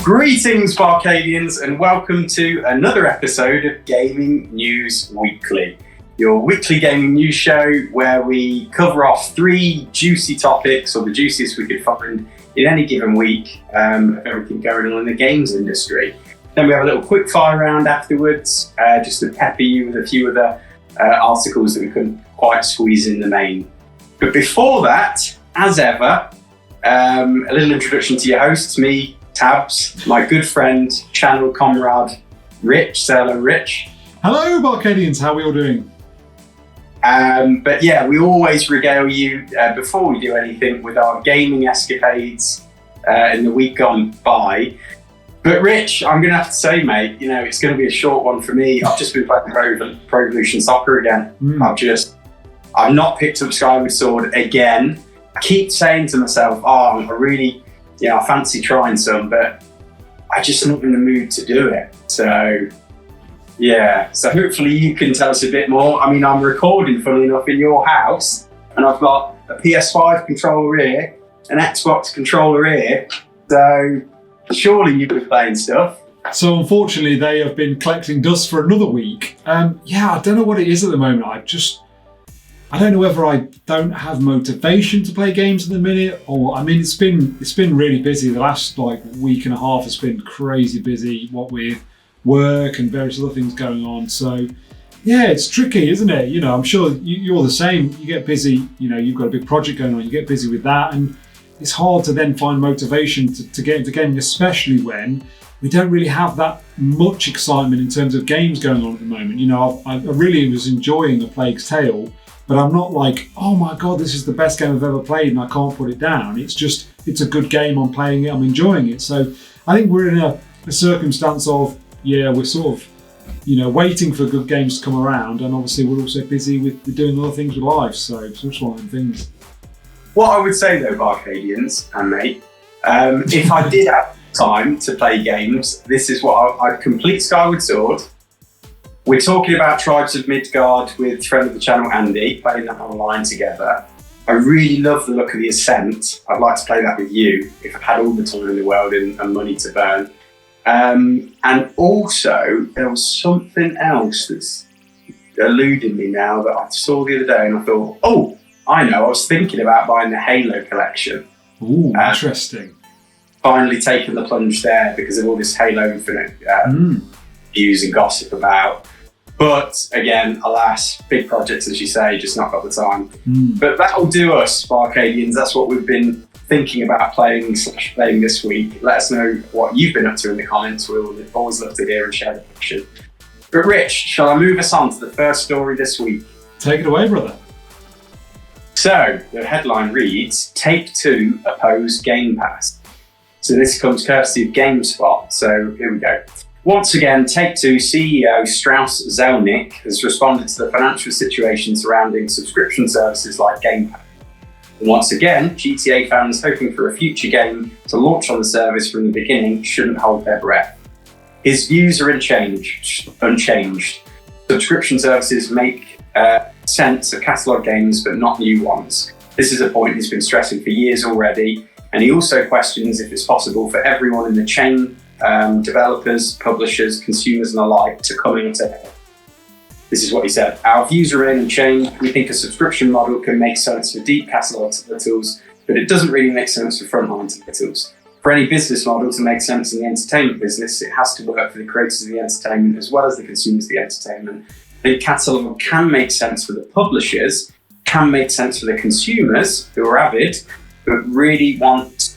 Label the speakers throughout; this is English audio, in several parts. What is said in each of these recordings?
Speaker 1: Greetings, BArcadians, and welcome to another episode of Gaming News Weekly, your weekly gaming news show where we cover off three juicy topics, or the juiciest we could find in any given week, of everything going on in the games industry. Then we have a little quick fire round afterwards, just to pepper you with a few of the articles that we couldn't quite squeeze in the main. But before that, as ever, a little introduction to your hosts, me, Tabs, my good friend, channel comrade, Rich. Say hello, Rich.
Speaker 2: Hello, BArcadians. How are we all doing?
Speaker 1: But yeah, we always regale you before we do anything with our gaming escapades in the week gone by. But Rich, I'm going to have to say, mate, you know, it's going to be a short one for me. I've just been playing Pro Evolution Soccer again. I've not picked up Skyward Sword again. I keep saying to myself, I fancy trying some, but I'm just not in the mood to do it. So hopefully you can tell us a bit more. I mean, I'm recording, funnily enough, in your house, and I've got a PS5 controller here, an Xbox controller here, so surely you've been playing stuff.
Speaker 2: So unfortunately, they have been collecting dust for another week. I don't know what it is at the moment. I don't know whether I don't have motivation to play games at the minute, or it's been really busy. The last week and a half has been crazy busy, what with work and various other things going on. So yeah, it's tricky, isn't it? You know, I'm sure you're the same. You get busy, you know, you've got a big project going on, you get busy with that, and it's hard to then find motivation to get into gaming, especially when we don't really have that much excitement in terms of games going on at the moment. You know, I really was enjoying A Plague's Tale, but I'm not like, oh my God, this is the best game I've ever played and I can't put it down. It's a good game, I'm playing it, I'm enjoying it. So I think we're in a circumstance of, we're sort of, waiting for good games to come around, and obviously we're also busy with doing other things with life. So it's just one of them things.
Speaker 1: What I would say though, BArcadians and mate, if I did have time to play games, this is what I'd complete Skyward Sword. We're talking about Tribes of Midgard with friend of the channel Andy, playing that online together. I really love the look of the Ascent. I'd like to play that with you if I had all the time in the world and money to burn. And also, there was something else that's eluding me now that I saw the other day, and I thought, I was thinking about buying the Halo collection.
Speaker 2: Ooh, interesting.
Speaker 1: Finally taken the plunge there because of all this Halo Infinite views and gossip about. But again, alas, big projects, as you say, just not got the time. But that'll do us, BArcadians. That's what we've been thinking about playing this week. Let us know what you've been up to in the comments. We'll always love to hear and share the passion. But Rich, shall I move us on to the first story this week?
Speaker 2: Take it away, brother.
Speaker 1: So, the headline reads, Take-Two oppose Game Pass. So this comes courtesy of GameSpot. So here we go. Once again, Take-Two CEO Strauss Zelnick has responded to the financial situation surrounding subscription services like Game Pass. And once again, GTA fans hoping for a future game to launch on the service from the beginning shouldn't hold their breath. His views are unchanged. Subscription services make sense of catalogue games, but not new ones. This is a point he's been stressing for years already, and he also questions if it's possible for everyone in the chain, developers, publishers, consumers and the like, to come in together. This is what he said. Our views remain unchanged. We think a subscription model can make sense for deep catalogue titles, but it doesn't really make sense for frontline titles. For any business model to make sense in the entertainment business, it has to work for the creators of the entertainment as well as the consumers of the entertainment. I think catalogue can make sense for the publishers, can make sense for the consumers who are avid, but really want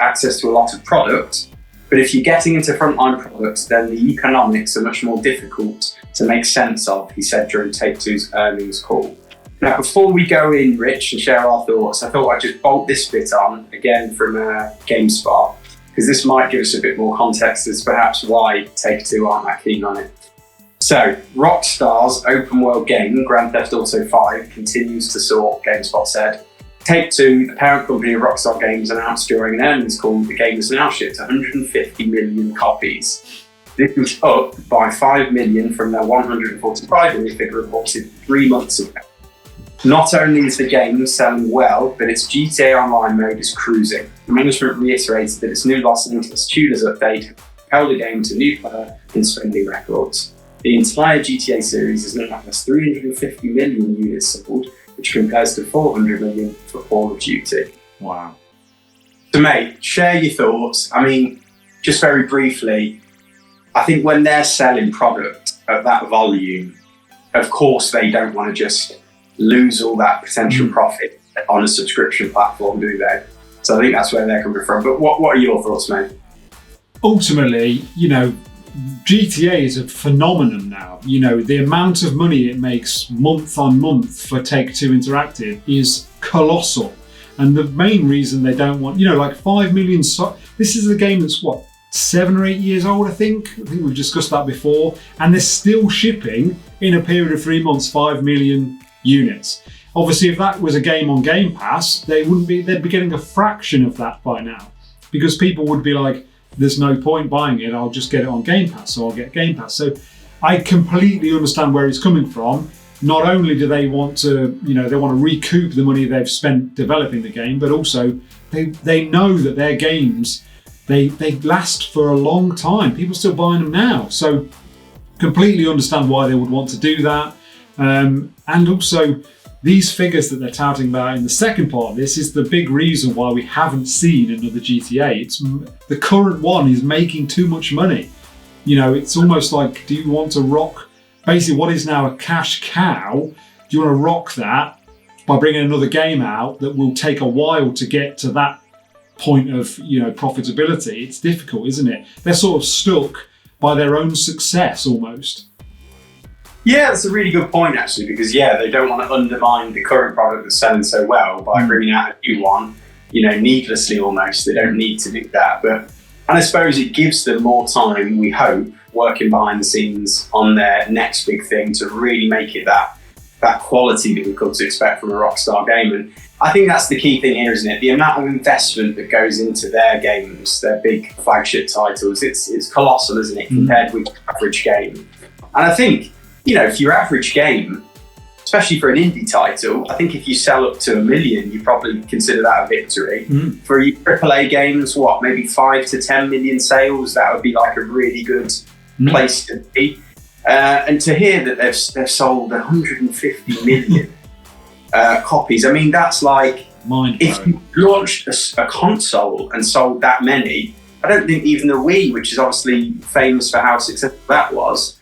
Speaker 1: access to a lot of product. But if you're getting into frontline products, then the economics are much more difficult to make sense of, he said during Take-Two's earnings call. Now, before we go in, Rich, and share our thoughts, I thought I'd just bolt this bit on, again from GameSpot, because this might give us a bit more context as perhaps why Take-Two aren't that keen on it. So, Rockstar's open world game, Grand Theft Auto 5, continues to soar, GameSpot said. Take-Two, the parent company of Rockstar Games, announced during an earnings call that the game has now shipped 150 million copies. This was up by 5 million from their 145 million figure reported 3 months ago. Not only is the game selling well, but its GTA Online mode is cruising. The management reiterated that its new Los Angeles Tudors update held the game to new player and spending records. The entire GTA series has now has 350 million units sold, which compares to 400 million for Call of Duty.
Speaker 2: Wow.
Speaker 1: So mate, share your thoughts. I mean, just very briefly, I think when they're selling product at that volume, of course they don't want to just lose all that potential profit on a subscription platform, do they? So I think that's where they're coming from. But what are your thoughts, mate?
Speaker 2: Ultimately, GTA is a phenomenon now. The amount of money it makes month on month for Take-Two Interactive is colossal. And the main reason they don't want, 5 million... This is a game that's, 7 or 8 years old, I think? I think we've discussed that before. And they're still shipping, in a period of 3 months, 5 million units. Obviously, if that was a game on Game Pass, they'd be getting a fraction of that by now. Because people would be like, there's no point buying it, I'll just get it on Game Pass, so I'll get Game Pass. So I completely understand where he's coming from. Not only do they want to, they want to recoup the money they've spent developing the game, but also they know that their games, they last for a long time. People are still buying them now. So completely understand why they would want to do that. And also, these figures that they're touting about in the second part of this is the big reason why we haven't seen another GTA. It's the current one is making too much money. It's almost like, do you want to rock basically what is now a cash cow? Do you want to rock that by bringing another game out that will take a while to get to that point of profitability? It's difficult, isn't it? They're sort of stuck by their own success almost.
Speaker 1: Yeah, that's a really good point, actually, because, they don't want to undermine the current product that's selling so well by bringing out a new one, needlessly almost. They don't need to do that. And I suppose it gives them more time, we hope, working behind the scenes on their next big thing to really make it that quality that we've come to expect from a Rockstar game. And I think that's the key thing here, isn't it? The amount of investment that goes into their games, their big flagship titles, it's colossal, isn't it, compared with the average game. And I think, if your average game, especially for an indie title, I think if you sell up to 1 million, you probably consider that a victory. For your AAA games, maybe 5 to 10 million sales, that would be like a really good place to be. And to hear that they've sold 150 million copies, I mean, that's like, if you launched a console and sold that many, I don't think even the Wii, which is obviously famous for how successful that was,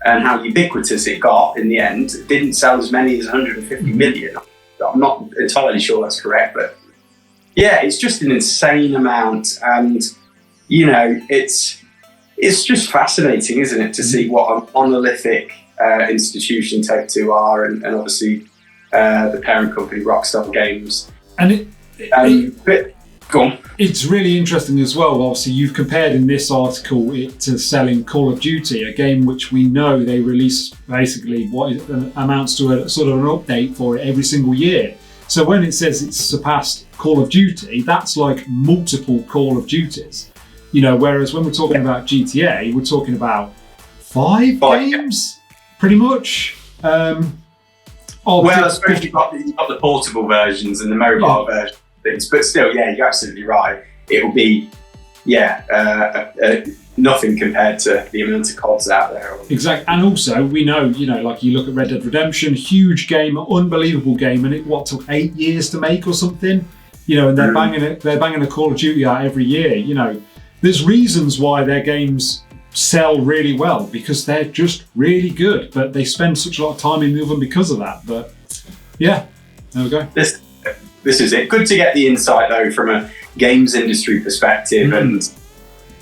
Speaker 1: and how ubiquitous it got in the end, didn't sell as many as 150 million. I'm not entirely sure that's correct, but yeah, it's just an insane amount. And, it's just fascinating, isn't it, to see what a monolithic institution Take-Two are, and obviously the parent company, Rockstar Games.
Speaker 2: And
Speaker 1: go on.
Speaker 2: It's really interesting as well. Obviously, you've compared in this article it to selling Call of Duty, a game which we know they release basically what amounts to a sort of an update for it every single year. So when it says it's surpassed Call of Duty, that's like multiple Call of Duties. Whereas when we're talking about GTA, we're talking about five games, pretty much.
Speaker 1: I suppose you've got the portable versions and the mobile versions. But still, you're absolutely right. It will be, nothing compared to the amount of CODs out there.
Speaker 2: Exactly, and also we know, like you look at Red Dead Redemption, huge game, unbelievable game, and it took 8 years to make or something. And they're banging a Call of Duty out every year. There's reasons why their games sell really well because they're just really good, but they spend such a lot of time in the oven because of that. But there we go.
Speaker 1: This is it. Good to get the insight though from a games industry perspective, and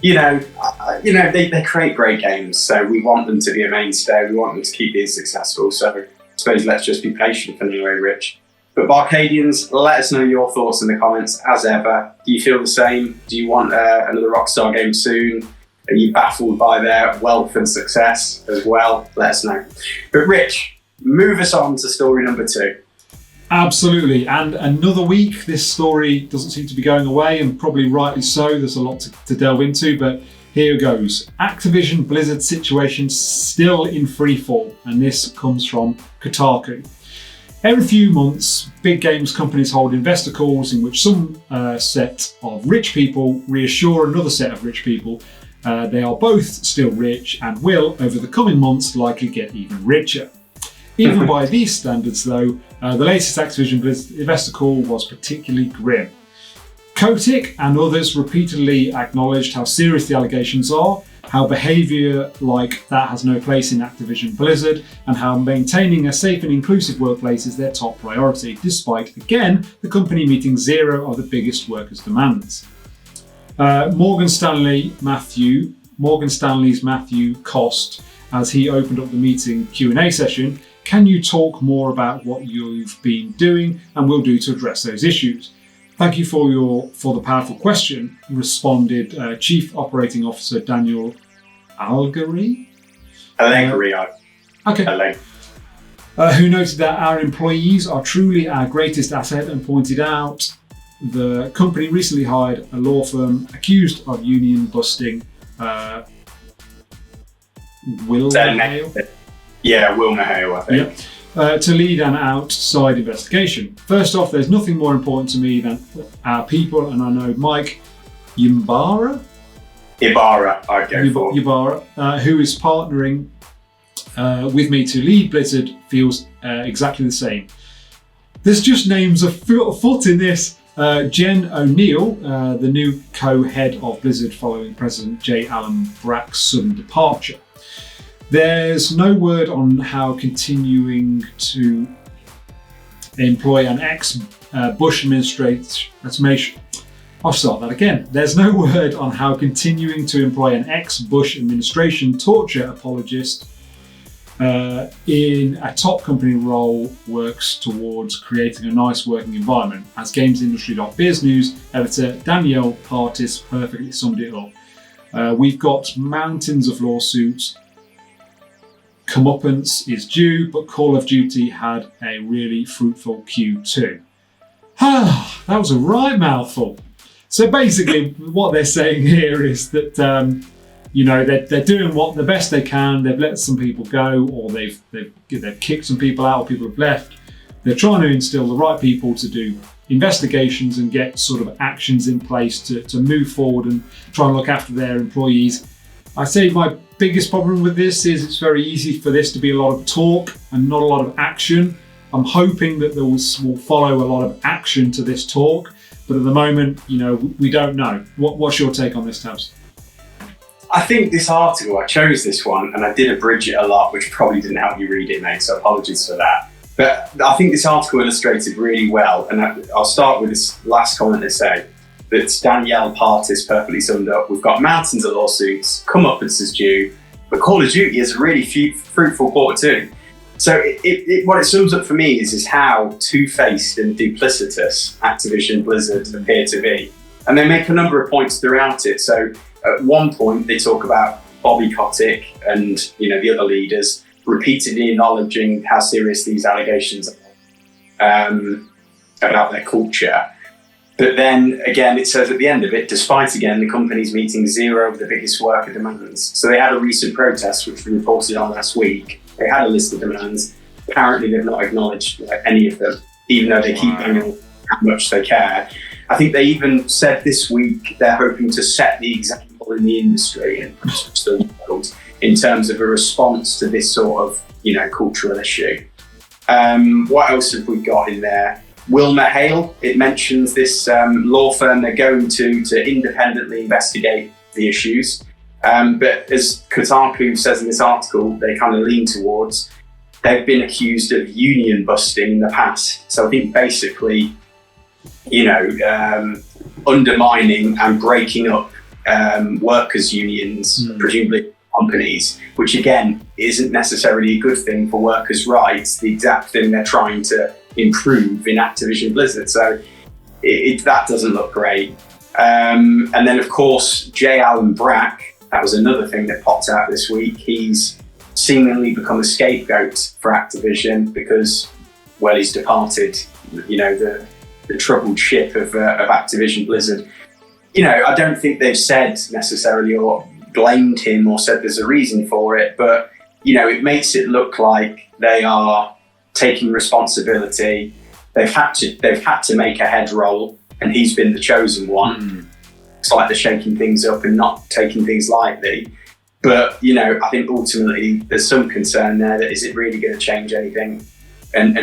Speaker 1: they create great games, so we want them to be a mainstay. We want them to keep being successful. So I suppose let's just be patient for now, Rich. But BArcadians, let us know your thoughts in the comments as ever. Do you feel the same? Do you want another Rockstar game soon? Are you baffled by their wealth and success as well? Let us know. But Rich, move us on to story number 2.
Speaker 2: Absolutely, and another week. This story doesn't seem to be going away, and probably rightly so. There's a lot to delve into, but here goes. Activision Blizzard situation still in freefall, and this comes from Kotaku. Every few months, big games companies hold investor calls in which some set of rich people reassure another set of rich people they are both still rich and will, over the coming months, likely get even richer. Even by these standards, though, the latest Activision investor call was particularly grim. Kotick and others repeatedly acknowledged how serious the allegations are, how behaviour like that has no place in Activision Blizzard, and how maintaining a safe and inclusive workplace is their top priority, despite, again, the company meeting zero of the biggest workers' demands. Morgan Stanley's Matthew Cost, as he opened up the meeting Q&A session, can you talk more about what you've been doing and will do to address those issues? Thank you for the powerful question, responded Chief Operating Officer Daniel Allegri. Okay. Who noted that our employees are truly our greatest asset and pointed out the company recently hired a law firm accused of union busting.
Speaker 1: WilmerHale? Yeah, WilmerHale, I think.
Speaker 2: Yep. To lead an outside investigation. First off, there's nothing more important to me than our people, and I know Mike Ibarra,
Speaker 1: I'd go for.
Speaker 2: Ibarra, who is partnering with me to lead Blizzard, feels exactly the same. There's just names afoot in this. Jen O'Neill, the new co-head of Blizzard following President J. Allen Brack's sudden departure. There's no word on how continuing to employ an ex-Bush administration. I'll start that again. There's no word on how continuing to employ an ex-Bush administration torture apologist in a top company role works towards creating a nice working environment. As GamesIndustry.biz news editor Danielle Partis perfectly summed it up. We've got mountains of lawsuits. Comeuppance is due, but Call of Duty had a really fruitful Q2. That was a right mouthful. So basically, what they're saying here is that they're doing the best they can. They've let some people go, or they've kicked some people out, or people have left. They're trying to instill the right people to do investigations and get sort of actions in place to move forward and try and look after their employees. I say my biggest problem with this is it's very easy for this to be a lot of talk and not a lot of action. I'm hoping that there will follow a lot of action to this talk, but at the moment, we don't know. What's your take on this, Tabs?
Speaker 1: I think this article, I chose this one and I did abridge it a lot, which probably didn't help you read it, mate, so apologies for that. But I think this article illustrated really well, and I'll start with this last comment they say. That Danielle Partis perfectly summed up. We've got mountains of lawsuits, comeuppance is due, but Call of Duty is a really fruitful quarter 2. So what it sums up for me is how two-faced and duplicitous Activision Blizzard appear to be. And they make a number of points throughout it. So at one point they talk about Bobby Kotick and the other leaders repeatedly acknowledging how serious these allegations are about their culture. But then again, it says at the end of it, despite again the company's meeting zero of the biggest worker demands. So they had a recent protest, which we reported on last week. They had a list of demands. Apparently they've not acknowledged any of them, even though they keep banging how much they care. I think they even said this week they're hoping to set the example in the industry and push the world in terms of a response to this sort of cultural issue. What else have we got in there? WilmerHale, it mentions this law firm they're going to independently investigate the issues. But as Kotaku says in this article, they kind of lean towards, they've been accused of union busting in the past. So I think basically, undermining and breaking up workers' unions, presumably companies, which again isn't necessarily a good thing for workers' rights, the exact thing they're trying to improve in Activision Blizzard. So that doesn't look great. And then of course, J. Allen Brack, that was another thing that popped out this week. He's seemingly become a scapegoat for Activision because, he's departed, the troubled ship of Activision Blizzard. I don't think they've said necessarily or blamed him or said there's a reason for it, but, it makes it look like they are taking responsibility. They've had to make a head roll, and he's been the chosen one. It's like they're shaking things up and not taking things lightly. But, you know, I think ultimately there's some concern there that is it really going to change anything? And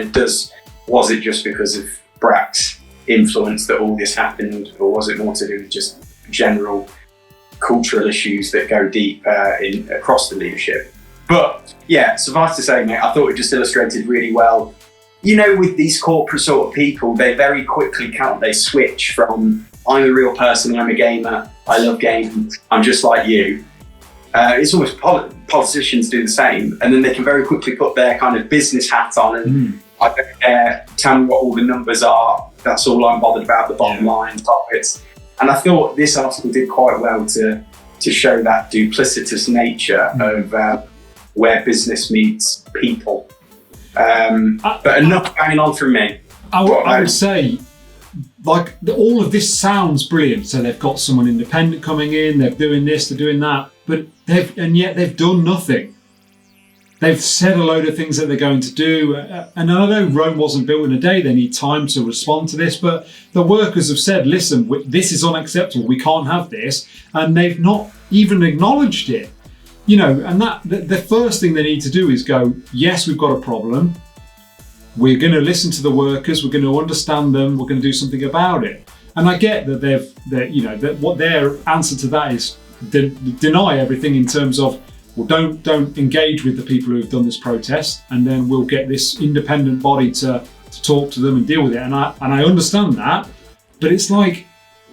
Speaker 1: was it just because of Brack's influence that all this happened, or was it more to do with just general cultural issues that go deep across the leadership? But yeah, suffice to say, mate, I thought it just illustrated really well. You know, with these corporate sort of people, they very quickly they switch from I'm a real person, I'm a gamer, I love games, I'm just like you. It's almost politicians do the same, and then they can very quickly put their kind of business hat on and I don't care, tell me what all the numbers are, that's all I'm bothered about, the bottom line profits. And I thought this article did quite well to show that duplicitous nature of where business meets people. But enough going on from me.
Speaker 2: I would say, like, all of this sounds brilliant. So they've got someone independent coming in, they're doing this, they're doing that, but yet they've done nothing. They've said a load of things that they're going to do, and I know Rome wasn't built in a day. They need time to respond to this, but the workers have said, listen, this is unacceptable, we can't have this, and they've not even acknowledged it. You know, and that the first thing they need to do is go, yes, we've got a problem, we're going to listen to the workers, we're going to understand them, we're going to do something about it. And I get that what their answer to that is deny everything in terms of, well, don't engage with the people who have done this protest, and then we'll get this independent body to talk to them and deal with it. And I understand that, but it's like,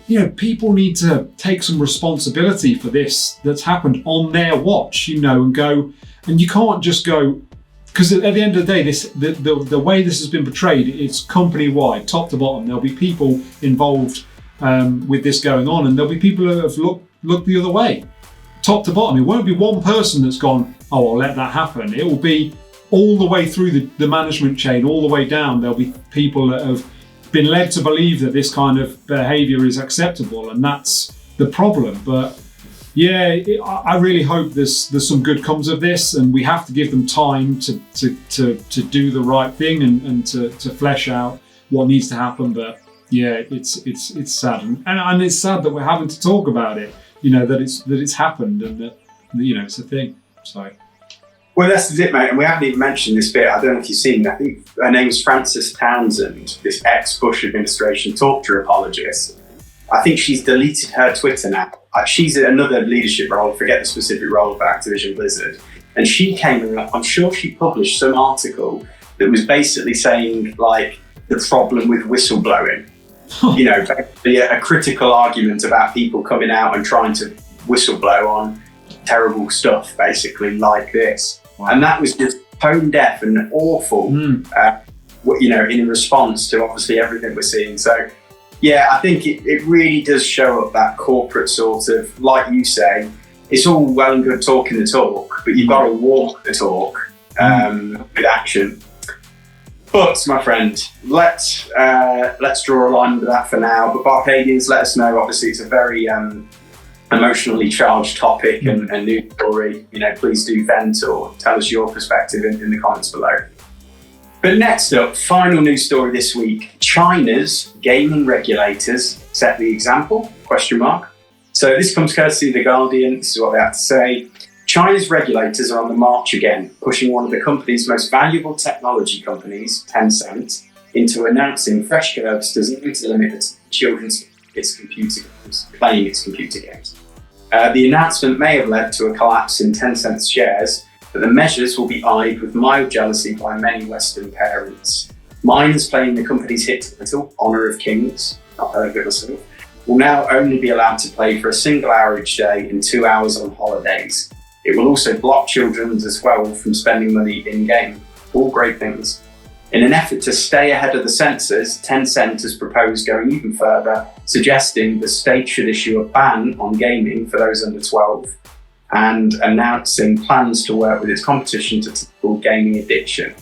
Speaker 2: you know, people need to take some responsibility for this that's happened on their watch, you know, and go, and you can't just go, because at the end of the day, the way this has been portrayed, it's company-wide, top to bottom. There'll be people involved with this going on, and there'll be people who have looked the other way. Top to bottom, it won't be one person that's gone, oh, I'll let that happen. It will be all the way through the management chain, all the way down. There'll be people that have been led to believe that this kind of behaviour is acceptable, and that's the problem. But yeah, I really hope there's some good comes of this, and we have to give them time to do the right thing and to flesh out what needs to happen. But yeah, it's sad, and it's sad that we're having to talk about it. You know, that it's happened, and that, you know, it's a thing. So,
Speaker 1: well, that's it, mate. And we haven't even mentioned this bit. I don't know if you've seen. I think her name's Frances Townsend, this ex-Bush administration torture apologist. I think she's deleted her Twitter now. She's another leadership role. Forget the specific role of Activision Blizzard. And she came up. I'm sure she published some article that was basically saying, like, the problem with whistleblowing. You know, a critical argument about people coming out and trying to whistleblow on terrible stuff, basically, like this. Wow. And that was just tone deaf and awful, you know, in response to obviously everything we're seeing. So, yeah, I think it really does show up that corporate sort of, like you say, it's all well and good talking the talk, but you've got to walk the talk with action. But, my friend, let's draw a line under that for now. But BArcadians, let us know. Obviously, it's a very emotionally charged topic and news story. You know, please do vent or tell us your perspective in the comments below. But next up, final news story this week. China's gaming regulators set the example, ? So this comes courtesy of The Guardian. This is what they have to say. China's regulators are on the march again, pushing one of the country's most valuable technology companies, Tencent, into announcing fresh curbs designed to limit children's playing its computer games. The announcement may have led to a collapse in Tencent's shares, but the measures will be eyed with mild jealousy by many Western parents. Minors playing the company's hit title, Honor of Kings, not heard of it myself, will now only be allowed to play for a single hour each day and 2 hours on holidays. It will also block children as well from spending money in-game. All great things. In an effort to stay ahead of the censors, Tencent has proposed going even further, suggesting the state should issue a ban on gaming for those under 12 and announcing plans to work with its competition to tackle gaming addiction.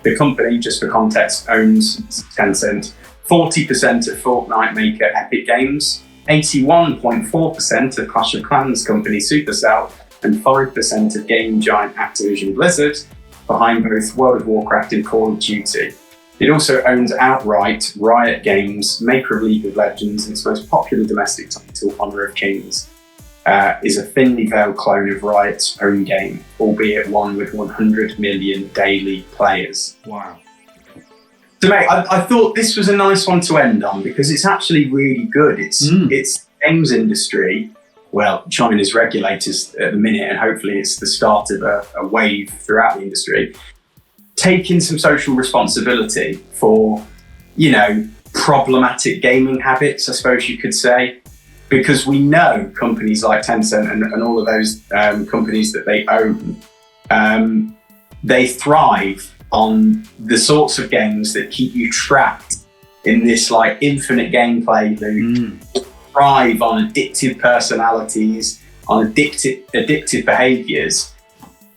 Speaker 1: The company, just for context, owns Tencent, 40% of Fortnite maker Epic Games, 81.4% of Clash of Clans company Supercell, and 5% of gaming giant Activision Blizzard, behind both World of Warcraft and Call of Duty. It also owns outright Riot Games, maker of League of Legends, and its most popular domestic title, Honor of Kings, is a thinly veiled clone of Riot's own game, albeit one with 100 million daily players.
Speaker 2: Wow.
Speaker 1: So, mate, I thought this was a nice one to end on because it's actually really good. It's the games industry. Well, China's regulators at the minute, and hopefully it's the start of a wave throughout the industry, taking some social responsibility for, problematic gaming habits, I suppose you could say, because we know companies like Tencent and all of those companies that they own, they thrive on the sorts of games that keep you trapped in this like infinite gameplay loop, thrive on addictive personalities, on addictive behaviours.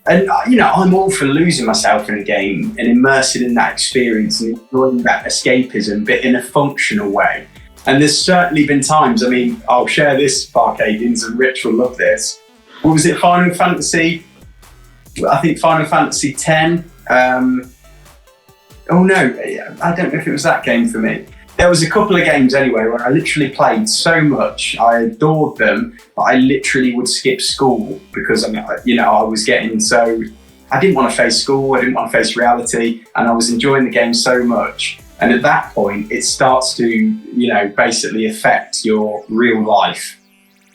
Speaker 1: And, I'm all for losing myself in a game and immersing in that experience and enjoying that escapism, but in a functional way. And there's certainly been times, I'll share this, BArcadians, and Rich will love this. What was it, Final Fantasy? I think Final Fantasy X. Oh no, I don't know if it was that game for me. There was a couple of games anyway where I literally played so much, I adored them, but I literally would skip school because I was getting so, I didn't want to face school, I didn't want to face reality, and I was enjoying the game so much. And at that point, it starts to, basically affect your real life,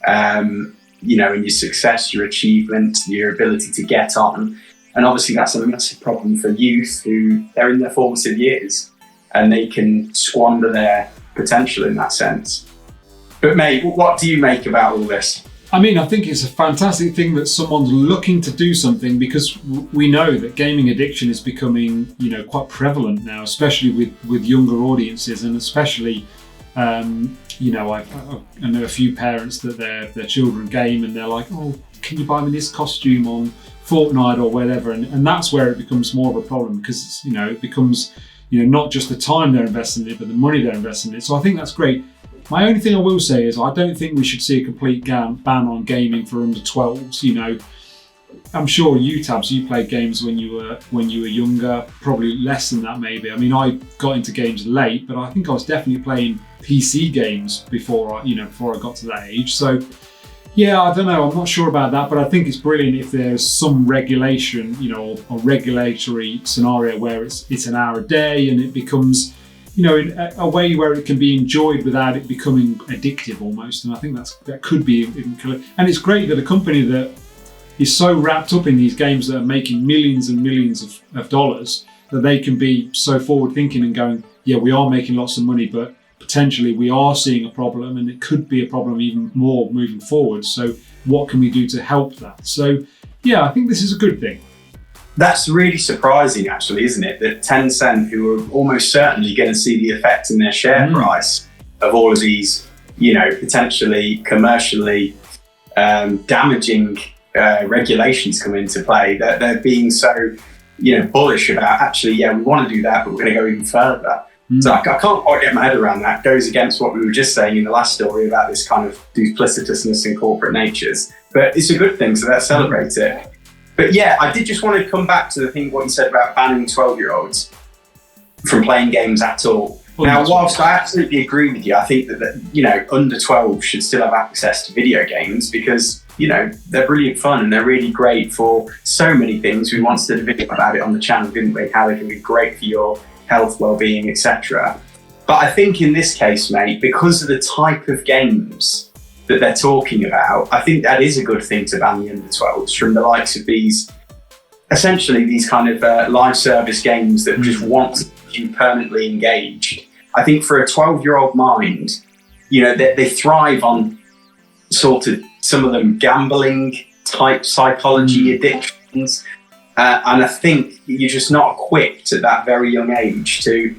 Speaker 1: and your success, your achievement, your ability to get on. And obviously that's a massive problem for youth who they're in their formative years and they can squander their potential in that sense. But mate, what do you make about all this?
Speaker 2: I think it's a fantastic thing that someone's looking to do something, because we know that gaming addiction is becoming, quite prevalent now, especially with younger audiences, and especially, I know a few parents that their children game and they're like, oh, can you buy me this costume on Fortnite or whatever? And that's where it becomes more of a problem, because, it becomes, not just the time they're investing in it, but the money they're investing in it. So I think that's great. My only thing I will say is I don't think we should see a complete ban on gaming for under 12s. I'm sure Tabs, you played games when you were younger, probably less than that maybe. I got into games late, but I think I was definitely playing PC games before I got to that age. So yeah, I don't know, I'm not sure about that, but I think it's brilliant if there's some regulation, or regulatory scenario where it's an hour a day and it becomes, in a way where it can be enjoyed without it becoming addictive almost. And I think that could be, and it's great that a company that is so wrapped up in these games that are making millions and millions of dollars, that they can be so forward thinking and going, yeah, we are making lots of money, but potentially we are seeing a problem, and it could be a problem even more moving forward. So what can we do to help that? So yeah, I think this is a good thing.
Speaker 1: That's really surprising actually, isn't it? That Tencent, who are almost certainly going to see the effect in their share price of all of these, potentially commercially damaging regulations come into play, that they're being so, bullish about actually, yeah, we want to do that, but we're going to go even further. So I can't quite get my head around that. It goes against what we were just saying in the last story about this kind of duplicitousness in corporate natures. But it's a good thing, so let's celebrate it. But yeah, I did just want to come back to what you said about banning 12-year-olds from playing games at all. Now, whilst I absolutely agree with you, I think that under 12 should still have access to video games because, they're brilliant fun and they're really great for so many things. We once did a video about it on the channel, didn't we? How they can be great for your health, well-being, etc. But I think in this case, mate, because of the type of games that they're talking about, I think that is a good thing to ban the under 12s from the likes of these kind of live service games that just want you permanently engaged. I think for a 12-year-old mind, they thrive on sort of some of them gambling type psychology addictions. And I think you're just not equipped at that very young age to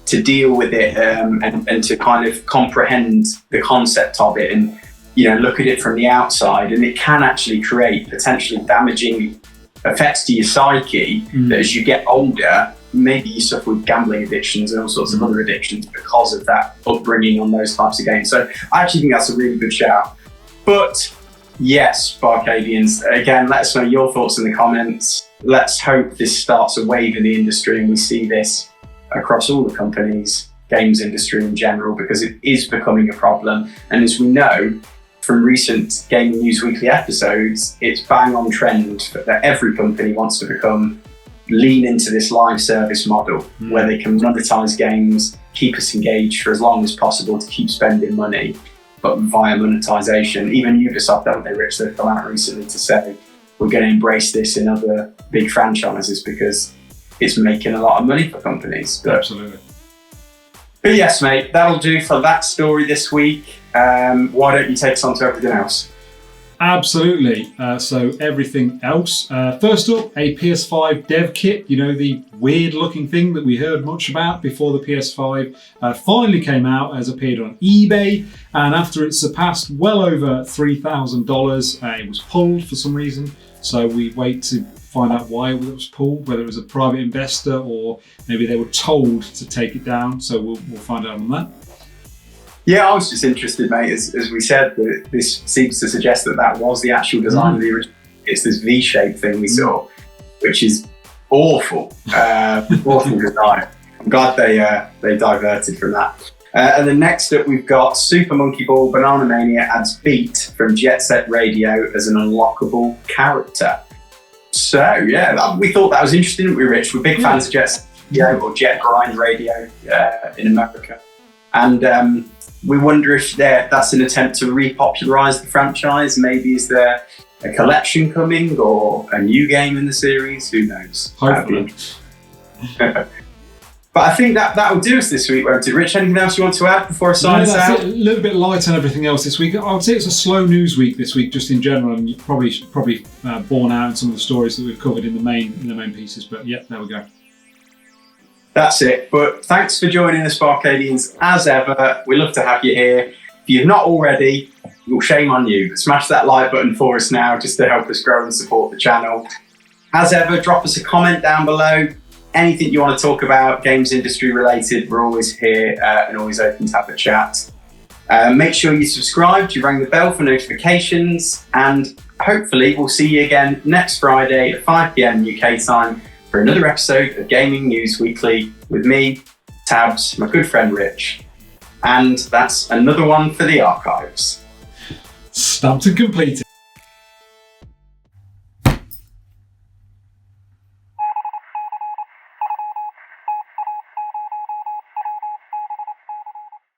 Speaker 1: deal with it and to kind of comprehend the concept of it and, look at it from the outside. And it can actually create potentially damaging effects to your psyche that as you get older, maybe you suffer with gambling addictions and all sorts of other addictions because of that upbringing on those types of games. So I actually think that's a really good shout. But yes, BArcadians, again, let us know your thoughts in the comments. let's hope this starts a wave in the industry and we see this across all the companies, games industry in general, because it is becoming a problem. And as we know from recent Gaming News Weekly episodes, it's bang on trend that every company wants to lean into this live service model where they can monetize games, keep us engaged for as long as possible to keep spending money, but via monetization. Even Ubisoft, haven't they, Rich? They've come out recently to say we're going to embrace this in other big franchises because it's making a lot of money for companies.
Speaker 2: Absolutely.
Speaker 1: But yes, mate, that'll do for that story this week. Why don't you take us on to everything else?
Speaker 2: Absolutely. So everything else. First up, a PS5 dev kit. You know, the weird looking thing that we heard much about before the PS5 finally came out, has appeared on eBay. And after it surpassed well over $3,000, it was pulled for some reason. So we wait to find out why it was pulled, whether it was a private investor or maybe they were told to take it down. So we'll find out on that. Yeah,
Speaker 1: I was just interested, mate, as we said, that this seems to suggest that was the actual design of the original. It's this V-shaped thing we saw, which is awful. Awful design. I'm glad they diverted from that. And then next up, we've got Super Monkey Ball Banana Mania adds Beat from Jet Set Radio as an unlockable character. So, yeah, we thought that was interesting, didn't we, Rich? We're big fans of Jet Set Radio, or Jet Grind Radio in America. And we wonder if that's an attempt to repopularize the franchise. Maybe is there a collection coming or a new game in the series? Who knows?
Speaker 2: Hopefully.
Speaker 1: But I think that will do us this week, won't it? Rich, anything else you want to add before I sign us out?
Speaker 2: A little bit light on everything else this week. I would say it's a slow news week this week, just in general, and probably borne out in some of the stories that we've covered in the main pieces. But yeah, there we go.
Speaker 1: That's it. But thanks for joining us, BArcadians, as ever. We love to have you here. If you've not already, well, shame on you. Smash that like button for us now, just to help us grow and support the channel. As ever, drop us a comment down below. Anything you want to talk about, games industry related, we're always here and always open to have a chat. Make sure you subscribe, you ring the bell for notifications, and hopefully we'll see you again next Friday at 5 PM UK time for another episode of Gaming News Weekly with me, Tabs, my good friend Rich. And that's another one for the archives.
Speaker 2: Stamped and completed.